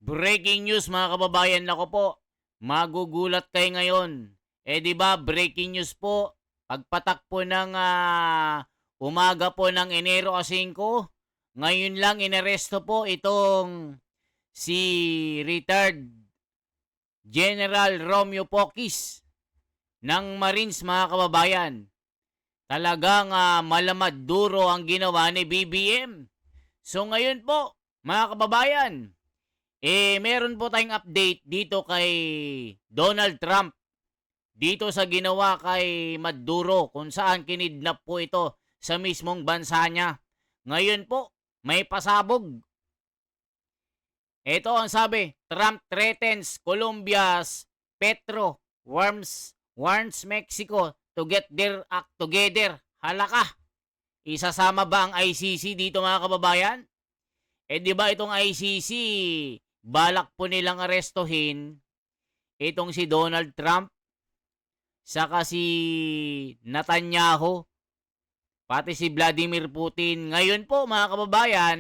Breaking news mga kababayan, nako po, magugulat kayo ngayon. Di ba, breaking news po, pagpatak po ng umaga po ng Enero 5, ngayon lang inaresto po itong si retired General Romeo Pocis ng Marines mga kababayan. Talagang malamad duro ang ginawa ni BBM. So ngayon po, mga kababayan, meron po tayong update dito kay Donald Trump. Dito sa ginawa kay Maduro kung saan kinidnap po ito sa mismong bansa niya. Ngayon po, may pasabog. Ito ang sabi, Trump threatens Colombia's Petro warns Mexico to get their act together. Halaka. Isasama ba ang ICC dito mga kababayan? Di ba itong ICC, balak po nilang arestuhin itong si Donald Trump, saka si Netanyahu, pati si Vladimir Putin. Ngayon po mga kababayan,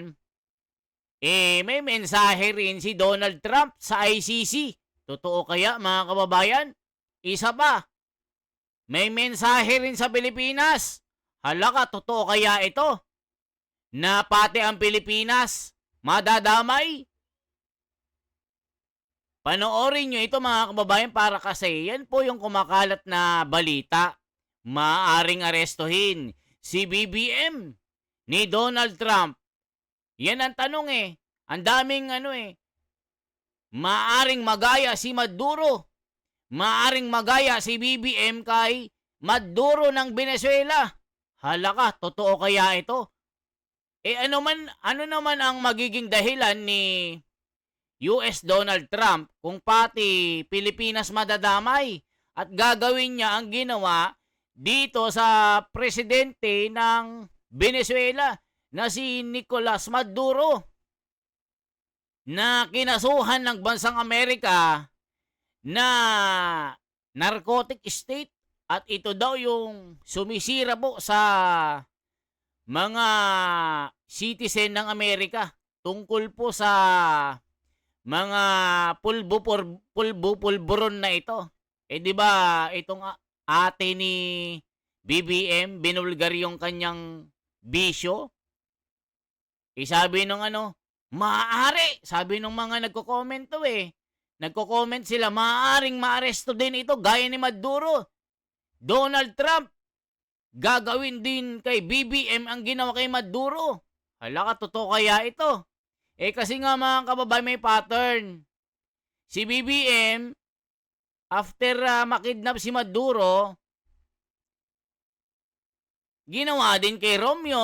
may mensahe rin si Donald Trump sa ICC. Totoo kaya mga kababayan? Isa pa, may mensahe rin sa Pilipinas. Halaka, totoo kaya ito? Na pati ang Pilipinas madadamay? Panoorin nyo ito mga kababayan para kasi yan po yung kumakalat na balita. Maaring arestuhin si BBM ni Donald Trump. Yan ang tanong Ang daming maaring magaya si Maduro. Maaring magaya si BBM kay Maduro ng Venezuela. Halaka, totoo kaya ito? Ano naman ang magiging dahilan ni US Donald Trump kung pati Pilipinas madadamay at gagawin niya ang ginawa dito sa presidente ng Venezuela na si Nicolas Maduro na kinasuhan ng bansang Amerika na narcotic state at ito daw yung sumisira po sa mga citizen ng Amerika tungkol po sa mga pulburon na ito. Di ba itong ate ni BBM binulgar yung kanyang bisyo? Sabi nung maaari, sabi nung mga nagko-comment nagko-comment sila, maaaring maaresto din ito gaya ni Maduro. Donald Trump, gagawin din kay BBM ang ginawa kay Maduro. Halaka, totoo kaya ito? Kasi nga mga kababayan, may pattern. Si BBM, after makidnap si Maduro, ginawa din kay Romeo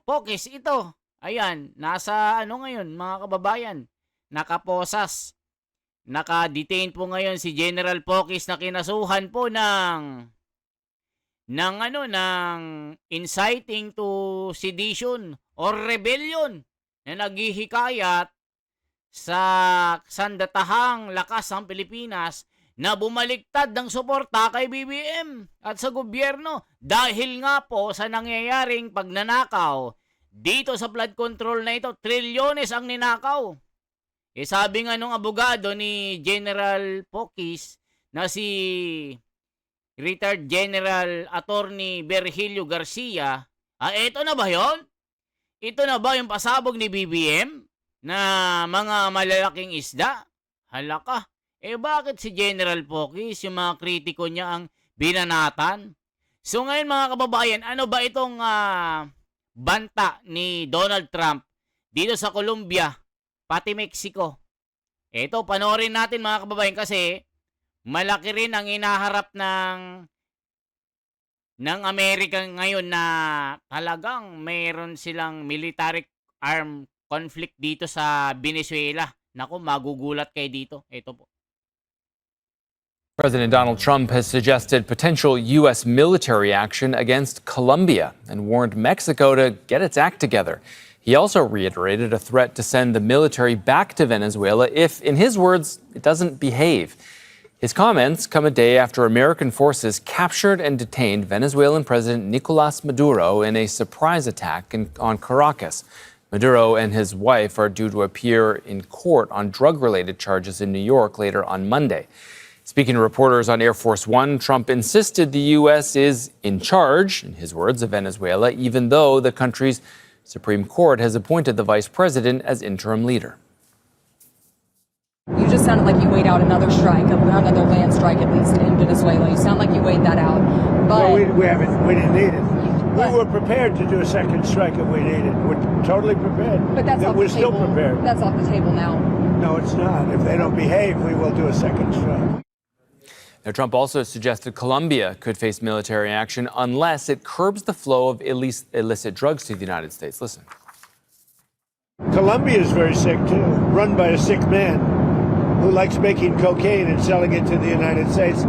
Pocis ito. Ayan, nasa ngayon mga kababayan, nakaposas. Naka-detain po ngayon si General Pocis na kinasuhan po ng inciting to sedition or rebellion na naghihikayat sa sandatahang lakas ng Pilipinas na bumaliktad ng suporta kay BBM at sa gobyerno dahil nga po sa nangyayaring pagnanakaw dito sa flood control na ito. Trilyones ang ninakaw. Sabi nga nung abogado ni General Pocis na si retired General Attorney Virgilio Garcia, ito na ba yon? Ito na ba yung pasabog ni BBM na mga malalaking isda? Halaka. Bakit si General Pocis, yung mga kritiko niya ang binanatan? So ngayon mga kababayan, ano ba itong banta ni Donald Trump dito sa Colombia, pati Mexico? Ito, panoorin natin mga kababayan kasi malaki rin ang inaharap ng Amerika ngayon na talagang mayroon silang military armed conflict dito sa Venezuela. Naku, magugulat kayo dito. Ito po. President Donald Trump has suggested potential U.S. military action against Colombia and warned Mexico to get its act together. He also reiterated a threat to send the military back to Venezuela if, in his words, it doesn't behave. His comments come a day after American forces captured and detained Venezuelan President Nicolas Maduro in a surprise attack on Caracas. Maduro and his wife are due to appear in court on drug-related charges in New York later on Monday. Speaking to reporters on Air Force One, Trump insisted the U.S. is in charge, in his words, of Venezuela, even though the country's Supreme Court has appointed the vice president as interim leader. You just sounded like you weighed out another strike, another land strike at least in Venezuela. You sound like you weighed that out. But No, we haven't. We didn't need it. We were prepared to do a second strike if we needed. We're totally prepared. But that's off We're the still table. prepared. That's off the table now. No, it's not. If they don't behave, we will do a second strike. Now, Trump also suggested Colombia could face military action unless it curbs the flow of illicit drugs to the United States. Listen. Colombia is very sick too, run by a sick man who likes making cocaine and selling it to the United States,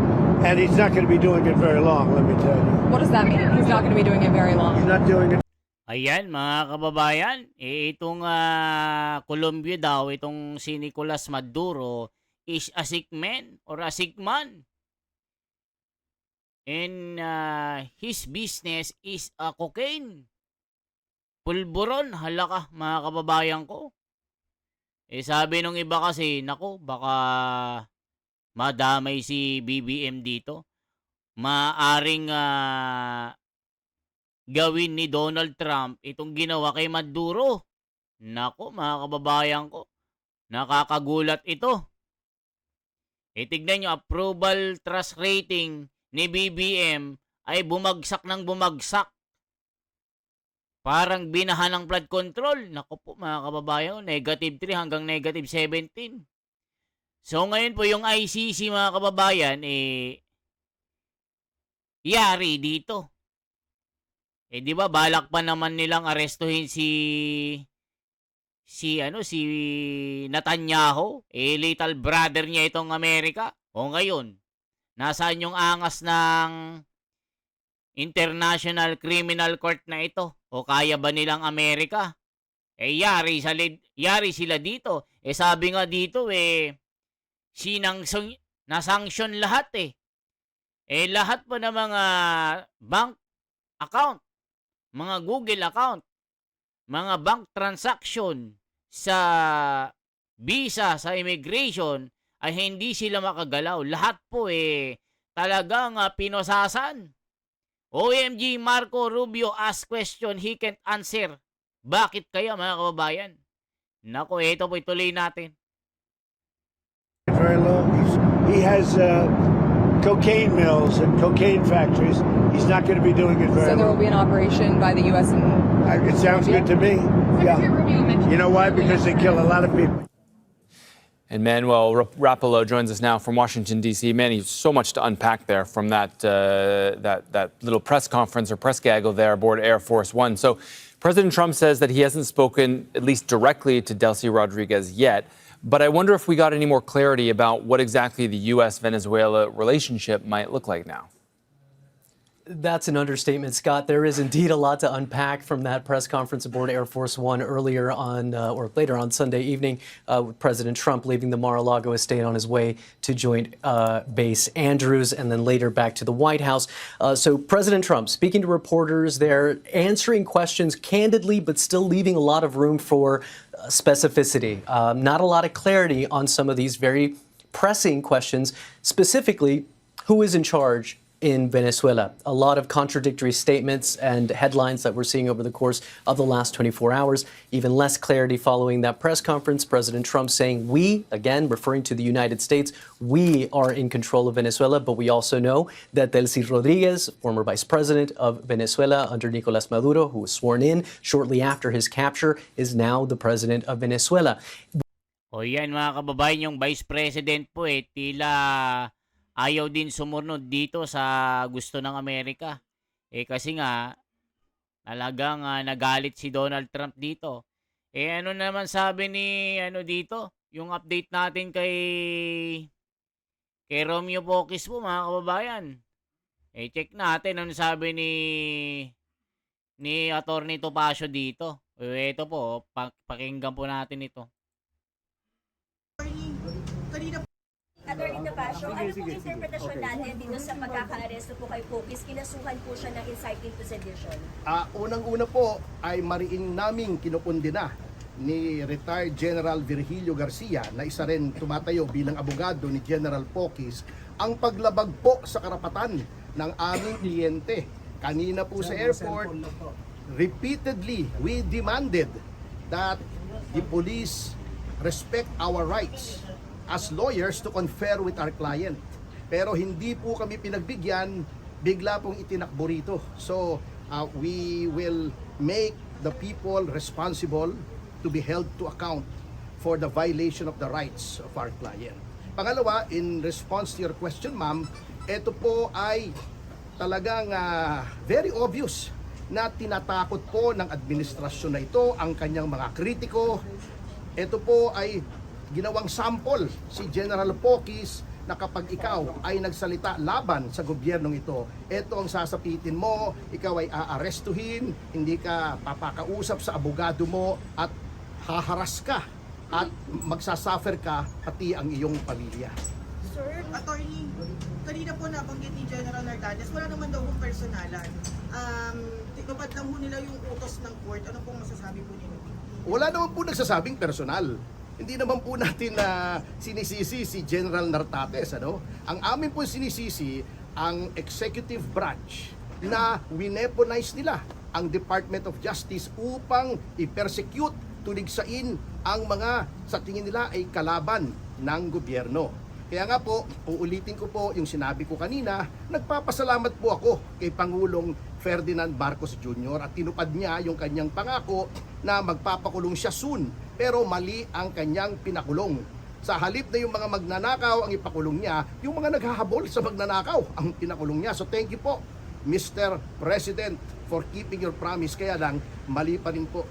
and he's not going to be doing it very long, let me tell you. What does that mean? He's not going to be doing it very long. He's not doing it. Ayan mga kababayan, itong Colombia daw, itong si Nicolas Maduro is a sick man or a sick man. And his business is a cocaine. Pulburon, halaka mga kababayan ko. Sabi nung iba kasi, nako, baka madamay si BBM dito. Maaring gawin ni Donald Trump itong ginawa kay Maduro. Nako mga kababayan ko, nakakagulat ito. Tignan nyo, approval trust rating ni BBM ay bumagsak ng bumagsak. Parang binahan ng flood control. Naku po mga kababayan, negative 3 hanggang negative 17. So ngayon po yung ICC mga kababayan, yari dito. Di ba balak pa naman nilang arestuhin si Netanyahu, little brother niya itong Amerika. O ngayon, nasaan yung angas ng International Criminal Court na ito? O kaya ba nilang Amerika? Yari sila dito. Sabi nga dito, nasanction lahat lahat pa ng mga bank account, mga Google account, mga bank transaction sa visa, sa immigration, ay hindi sila makagalaw. Lahat po talagang pinosasan. OMG, Marco Rubio ask question he can't answer. Bakit kaya mga kababayan? Nako, ito po ituloy natin. Very low. He has cocaine mills and cocaine factories. He's not going to be doing it very So there will long. be an operation by the U.S. and It sounds good to me. Yeah. You know why? Because they kill a lot of people. And Manuel Rapolo joins us now from Washington, D.C. Manny, so much to unpack there from that little press conference or press gaggle there aboard Air Force One. So President Trump says that he hasn't spoken, at least directly, to Delcy Rodriguez yet. But I wonder if we got any more clarity about what exactly the U.S.-Venezuela relationship might look like now. That's an understatement, Scott. There is indeed a lot to unpack from that press conference aboard Air Force One earlier on, or later on Sunday evening, with President Trump leaving the Mar-a-Lago estate on his way to Joint Base Andrews, and then later back to the White House. So President Trump speaking to reporters there, answering questions candidly, but still leaving a lot of room for specificity. Not a lot of clarity on some of these very pressing questions, specifically who is in charge in Venezuela. A lot of contradictory statements and headlines that we're seeing over the course of the last 24 hours. Even less clarity following that press conference. President Trump saying we, again, referring to the United States, we are in control of Venezuela, but we also know that Delcy Rodriguez, former vice president of Venezuela under Nicolas Maduro, who was sworn in shortly after his capture, is now the president of Venezuela. O yan mga kababayan, yung vice president po tila ayaw din sumunod dito sa gusto ng Amerika. Kasi nga, talagang nagalit si Donald Trump dito. Ano naman sabi ni dito? Yung update natin kay Romeo Pocis po mga kababayan. Check natin ano sabi ni Attorney Topacio dito. Ito po, pakinggan po natin ito. Attorney Topacio, So ano pong interpretasyon natin dito sa pagkaka-aresto po kay Pokis? Kinasuhan po siya ng inciting to sedition. Unang-una po ay mariin naming kinukundina ni retired General Virgilio Garcia na isa rin tumatayo bilang abogado ni General Pokis ang paglabag po sa karapatan ng aming kliyente. Kanina po sa airport, repeatedly we demanded that the police respect our rights as lawyers to confer with our client. Pero hindi po kami pinagbigyan, bigla pong itinakbo rito. So we will make the people responsible to be held to account for the violation of the rights of our client. Pangalawa, in response to your question, ma'am, ito po ay talagang very obvious na tinatakot po ng administrasyon na ito ang kanyang mga kritiko. Ito po ay ginawang sample si General Pokis na kapag ikaw ay nagsalita laban sa gobyernong ito, ito ang sasapitin mo, ikaw ay aarestuhin, hindi ka papakausap sa abogado mo at haharas ka at magsasuffer ka pati ang iyong pamilya. Sir, attorney, kanina po nabanggit ni General Nartates, wala naman daw kung personalan. Tinupad lang po nila yung utos ng court. Ano pong masasabi po ninyo? Wala naman po nagsasabing personal. Hindi naman po natin na sinisisi si General Nartates. Ano? Ang amin po sinisisi ang executive branch na wineponize nila ang Department of Justice upang i-persecute, tuligsain ang mga sa tingin nila ay kalaban ng gobyerno. Kaya nga po, uulitin ko po yung sinabi ko kanina, nagpapasalamat po ako kay Pangulong Ferdinand Marcos Jr. at tinupad niya yung kanyang pangako na magpapakulong siya soon. Pero mali ang kanyang pinakulong. Sa halip na yung mga magnanakaw ang ipakulong niya, yung mga naghahabol sa magnanakaw ang pinakulong niya. So thank you po, Mr. President, for keeping your promise. Kaya lang, mali pa rin po.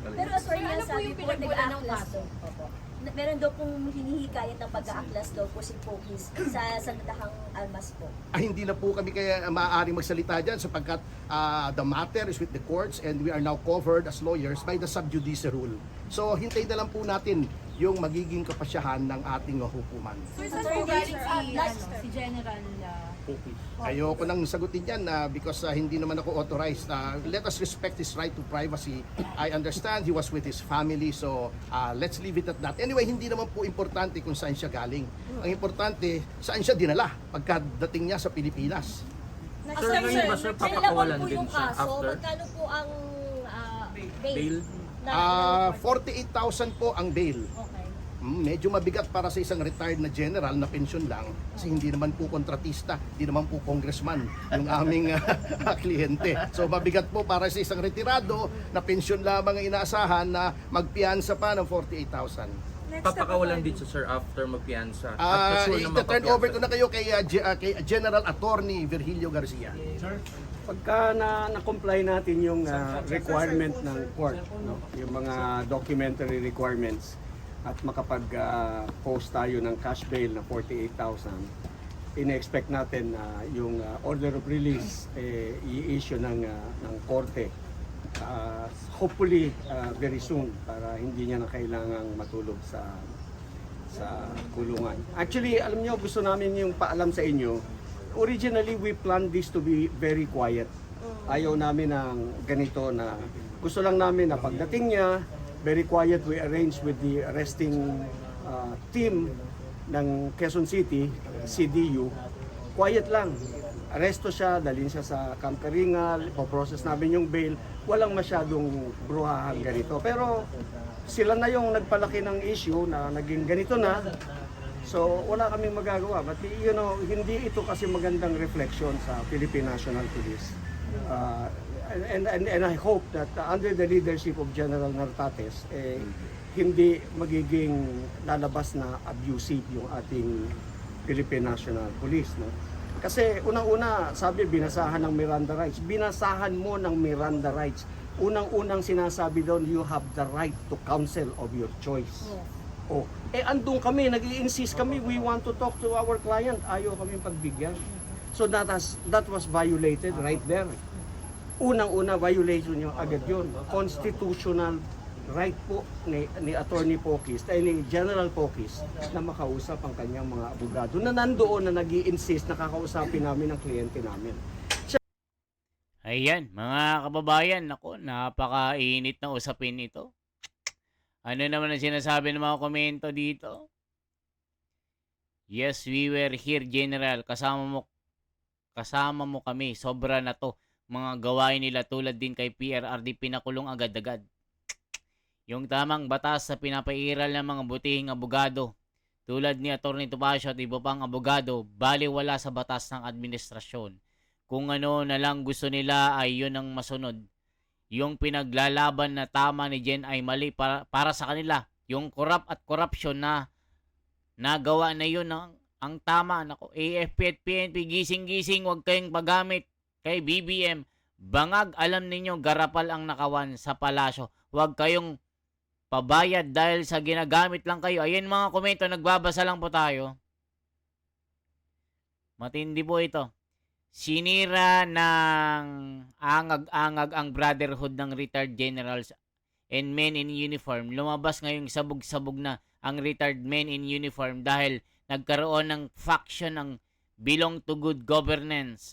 Pero attorney, ano sabi po nag-aaklas daw? Meron daw pong hinihikayat ng pag-aaklas daw po si Pokis sa Sandatahang Almas po. Hindi na po kami kaya maaaring magsalita dyan sapagkat the matter is with the courts and we are now covered as lawyers by the sub judice rule. So hintayin na lang po natin yung magiging kapasyahan ng ating hukuman. Saan po galing si General Ayoko nang sagutin yan because hindi naman ako authorized. Let us respect his right to privacy. I understand he was with his family, so let's leave it at that. Anyway, hindi naman po importante kung saan siya galing. Ang importante, saan siya dinala pagkadating niya sa Pilipinas. Sir, papakawalan din siya after? Magkano po ang bail? 48,000 po ang bail. Okay. Medyo mabigat para sa isang retired na general na pensyon lang kasi hindi naman po kontratista, hindi naman po congressman yung aming kliyente. So mabigat po para sa isang retirado na pensyon lamang ang inaasahan na magpiyansa pa ng 48,000. Papakawalan dito sir after magpiyansa. Turn over ko na kayo kay General Attorney Virgilio Garcia. Pagka na-comply natin yung requirement ng court, no? Yung mga documentary requirements at makapag-post tayo ng cash bail na 48,000, ina-expect natin na yung order of release i-issue ng korte. Hopefully very soon para hindi niya na kailangang matulog sa kulungan. Actually, alam niyo, gusto namin yung paalam sa inyo. Originally, we planned this to be very quiet. Ayaw namin ng ganito na gusto lang namin na pagdating niya, very quiet, we arranged with the arresting team ng Quezon City, CDU. Quiet lang. Aresto siya, dalhin siya sa Camp Karingal, po-process namin yung bail. Walang masyadong bruhahan ganito. Pero sila na yung nagpalaki ng issue na naging ganito na. So wala kaming magagawa. But you know, hindi ito kasi magandang reflection sa Philippine National Police. And I hope that under the leadership of General Nartates, hindi magiging lalabas na abusive yung ating Philippine National Police. No? Kasi unang-una, sabi, binasahan ng Miranda rights. Binasahan mo ng Miranda rights. Unang-unang sinasabi doon, you have the right to counsel of your choice. Oh, andun kami, nag-i-insist kami, we want to talk to our client. Ayaw kami pagbigyan. So that was violated right there. Unang-una, violation yung agad yun. Constitutional right po ni Attorney Pokis, ni General Pokis na makausap ang kanyang mga abogado na nandoon na nag-i-insist na kakausapin namin ang kliyente namin. Ayan, mga kababayan, ako, napakainit na usapin ito. Ano naman ang sinasabi ng mga komento dito? Yes, we were here, General. Kasama mo kami. Sobra na to. Mga gawain nila tulad din kay PRRD, pinakulong agad-agad. Yung tamang batas sa pinapairal ng mga butihing abogado, tulad ni Atty. Topacio at iba pang abogado, baliwala sa batas ng administrasyon. Kung ano na lang gusto nila ay yun ang masunod. Yung pinaglalaban na tama ni Jen ay mali para sa kanila. Yung corrupt at corruption na nagawa na yun ang tama. Nako, AFP at PNP, gising-gising, huwag kayong pagamit kay BBM. Bangag, alam ninyo, garapal ang nakawan sa palasyo. Huwag kayong pabayad dahil sa ginagamit lang kayo. Ayan mga komento, nagbabasa lang po tayo. Matindi po ito. Sinira ng angag-angag ang brotherhood ng retired generals and men in uniform. Lumabas ngayong sabog-sabog na ang retired men in uniform dahil nagkaroon ng faction ng belong to good governance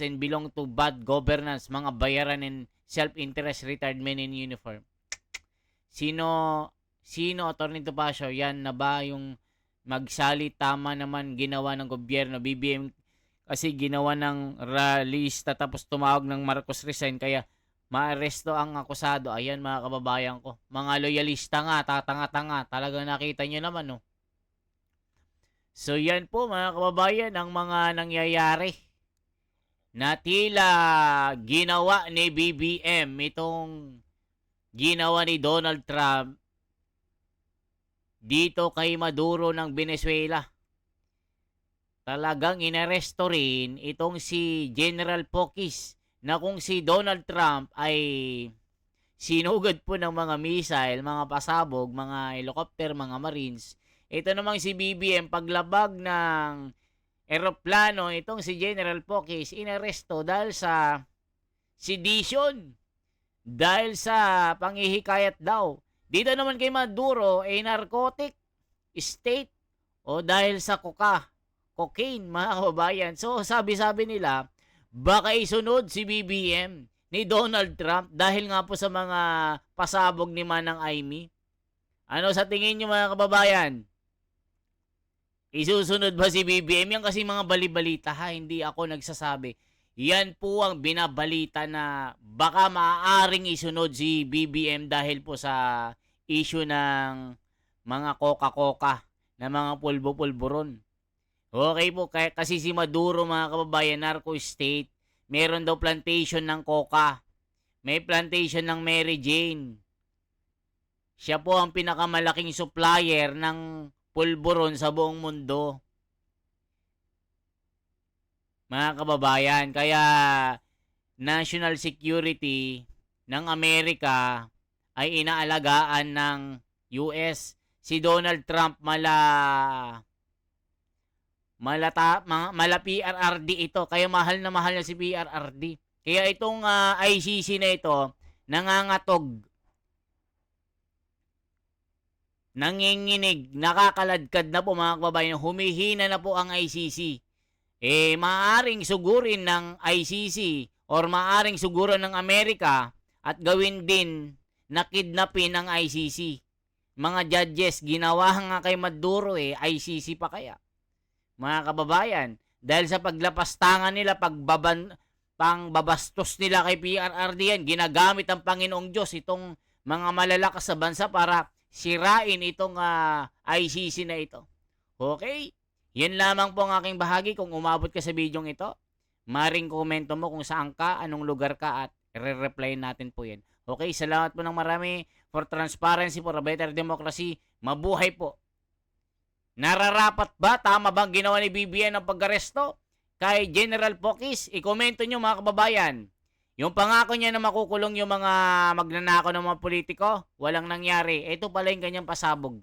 and belong to bad governance, mga bayaran and self-interest retired men in uniform. Sino Atty. Topacio? Yan na ba yung magsalit? Tama naman ginawa ng gobyerno. BBM kasi ginawa ng ralista tapos tumawag ng Marcos resign kaya maaresto ang akusado. Ayan mga kababayan ko. Mga loyalista nga, tatanga-tanga. Talagang nakita nyo naman, no? So yan po mga kababayan ang mga nangyayari na tila ginawa ni BBM, itong ginawa ni Donald Trump dito kay Maduro ng Venezuela. Talagang inaresto rin itong si General Pokis na kung si Donald Trump ay sinugod po ng mga missile, mga pasabog, mga helicopter, mga marines. Ito namang si BBM, paglabag ng eroplano, itong si General Pokis, inaresto dahil sa sedition, dahil sa panghihikayat daw. Dito naman kay Maduro, narcotic state o dahil sa cocaine, mga kababayan. So, sabi-sabi nila, baka isunod si BBM ni Donald Trump dahil nga po sa mga pasabog ni Manang Aimee. Ano sa tingin nyo mga kababayan? Isusunod ba si BBM? Yan kasi mga balibalita ha, hindi ako nagsasabi. Yan po ang binabalita na baka maaaring isunod si BBM dahil po sa issue ng mga coca-coca, na mga pulbo-pulburon. Okay po, kasi si Maduro mga kababayan, narco state, meron daw plantation ng coca, may plantation ng Mary Jane. Siya po ang pinakamalaking supplier ng pulburon sa buong mundo. Mga kababayan, kaya national security ng Amerika ay inaalagaan ng US. Si Donald Trump mala PRRD ito. Kaya mahal na si PRRD. Kaya itong ICC na ito, nangangatog, nanginginig, nakakaladkad na po mga kababayan. Humihina na po ang ICC. Maaaring sugurin ng ICC or maaaring sugurin ng Amerika at gawin din na kidnapin ng ICC. Mga judges, ginawa nga kay Maduro ICC pa kaya. Mga kababayan, dahil sa paglapastangan nila, pangbabastos nila kay PRRD yan, ginagamit ang Panginoong Diyos itong mga malalakas sa bansa para sirain itong ICC na ito. Okay? Yan lamang po ang aking bahagi. Kung umabot ka sa bidyong ito, maring komento mo kung saan ka, anong lugar ka at re-reply natin po yan. Okay, salamat po ng marami for transparency, for a better democracy. Mabuhay po. Nararapat ba? Tama bang ginawa ni BBM ng pag-aresto kay General Pokis? I-komento nyo mga kababayan. Yung pangako niya na makukulong yung mga magnanakaw ng mga politiko, walang nangyari. Ito pala yung kanyang pasabog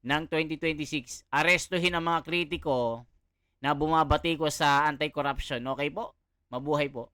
ng 2026. Arestuhin ang mga kritiko na bumabati ko sa anti-corruption. Okay po? Mabuhay po.